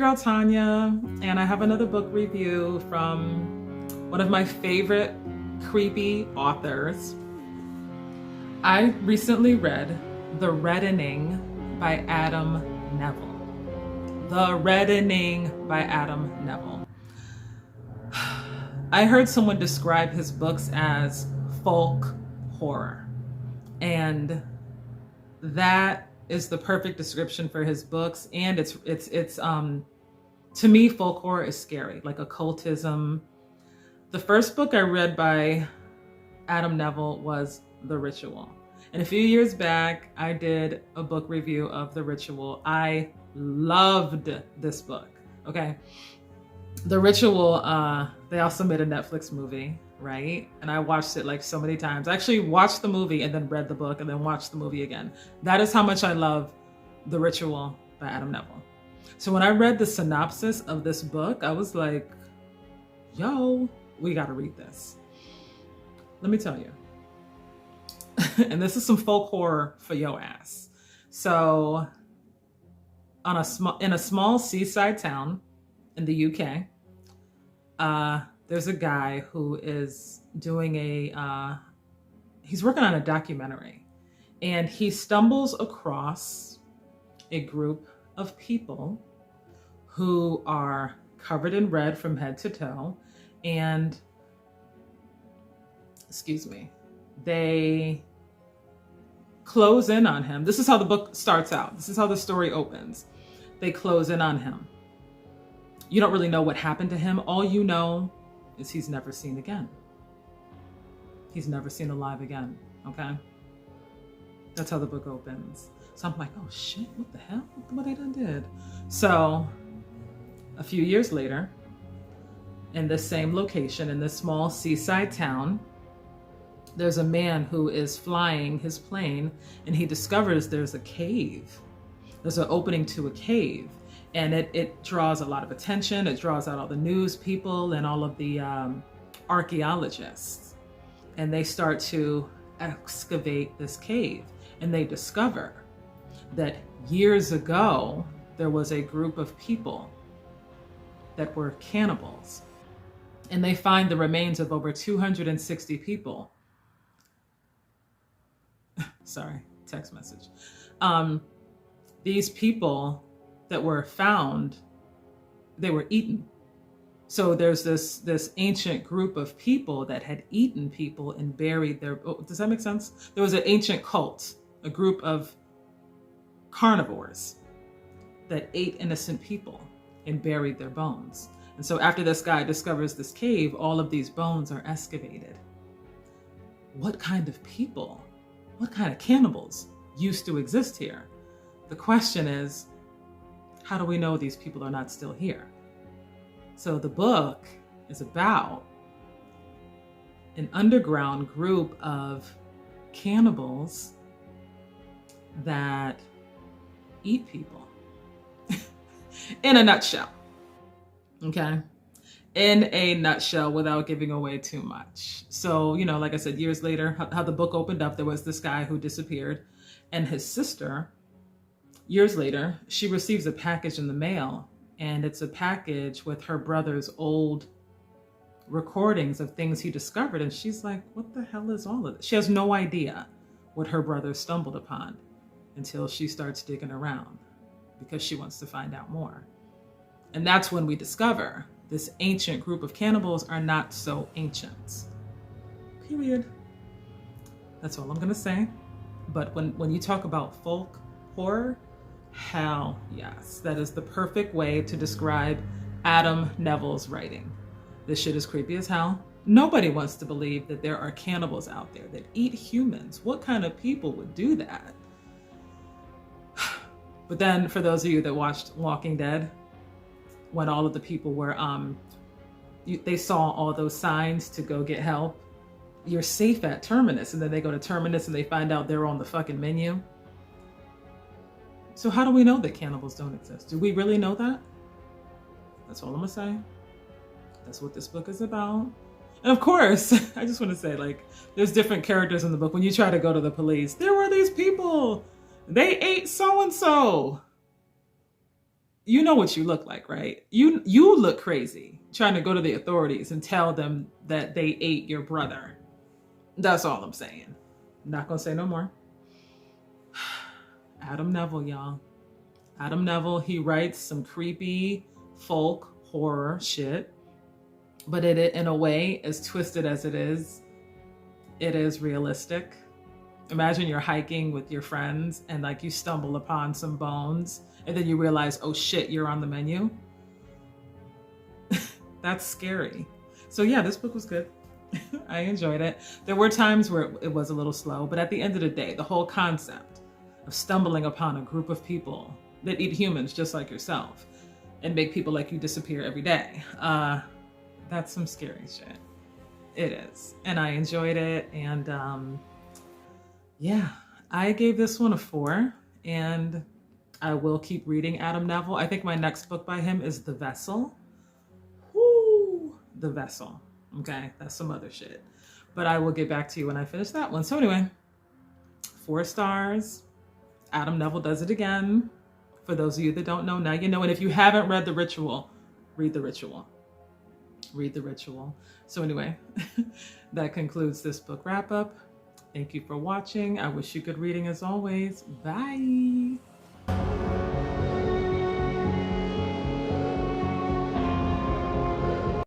girl Tanya, and I have another book review from one of my favorite creepy authors. I recently read The Reddening by Adam Nevill. The Reddening by Adam Nevill. I heard someone describe his books as folk horror, and that is the perfect description for his books. And it's to me, folk horror is scary, like occultism. The first book I read by Adam Nevill was The Ritual. And a few years back, I did a book review of The Ritual. I loved this book, okay? The Ritual, they also made a Netflix movie, right? And I watched it like so many times. I actually watched the movie and then read the book and then watched the movie again. That is how much I love The Ritual by Adam Nevill. So when I read the synopsis of this book, I was like, yo, we gotta read this. Let me tell you. And this is some folk horror for your ass. So in a small seaside town in the UK, there's a guy who is doing he's working on a documentary, and he stumbles across a group of people who are covered in red from head to toe, and they close in on him. This is how the book starts out. This is how the story opens. They close in on him. You don't really know what happened to him. All you know is he's never seen again. He's never seen alive again, okay? That's how the book opens. So I'm like, oh shit, what the hell? What I done did? So a few years later, in the same location, in this small seaside town, there's a man who is flying his plane, and he discovers there's a cave. There's an opening to a cave, and it draws a lot of attention. It draws out all the news people and all of the archaeologists, and they start to excavate this cave, and they discover that years ago, there was a group of people that were cannibals, and they find the remains of over 260 people. Sorry, text message. These people that were found, they were eaten. So there's this ancient group of people that had eaten people and buried their, does that make sense? There was an ancient cult, a group of carnivores that ate innocent people and buried their bones. And so after this guy discovers this cave, all of these bones are excavated. What kind of people, what kind of cannibals used to exist here? The question is, how do we know these people are not still here? So the book is about an underground group of cannibals that eat people. In a nutshell. Okay? In a nutshell, without giving away too much. So, like I said, years later, how the book opened up, there was this guy who disappeared, and his sister, years later, she receives a package in the mail, and it's a package with her brother's old recordings of things he discovered. And she's like, what the hell is all of this? She has no idea what her brother stumbled upon until she starts digging around, because she wants to find out more. And that's when we discover this ancient group of cannibals are not so ancient. Period. That's all I'm gonna say. But when you talk about folk horror, hell yes. That is the perfect way to describe Adam Nevill's writing. This shit is creepy as hell. Nobody wants to believe that there are cannibals out there that eat humans. What kind of people would do that? But then for those of you that watched Walking Dead, when all of the people were, they saw all those signs to go get help. You're safe at Terminus, and then they go to Terminus and they find out they're on the fucking menu. So how do we know that cannibals don't exist? Do we really know that? That's all I'm gonna say. That's what this book is about. And of course, I just want to say, like, there's different characters in the book. When you try to go to the police, there were these people. They ate so-and-so. you know what you look like, right? You look crazy trying to go to the authorities and tell them that they ate your brother. That's all I'm saying. Not gonna say no more. Adam Nevill, y'all. Adam Nevill, he writes some creepy folk horror shit, but it in a way, as twisted as it is realistic. Imagine you're hiking with your friends and like you stumble upon some bones and then you realize, oh shit, you're on the menu. That's scary. So yeah, this book was good. I enjoyed it. There were times where it was a little slow, but at the end of the day, the whole concept of stumbling upon a group of people that eat humans just like yourself and make people like you disappear every day, that's some scary shit. It is. And I enjoyed it. And yeah, I gave this one a 4, and I will keep reading Adam Nevill. I think my next book by him is The Vessel. Woo! The Vessel. Okay, that's some other shit. But I will get back to you when I finish that one. So anyway, 4 stars. Adam Nevill does it again. For those of you that don't know, now you know. And if you haven't read The Ritual, read The Ritual. Read The Ritual. So anyway, that concludes this book wrap up. Thank you for watching. I wish you good reading as always. Bye.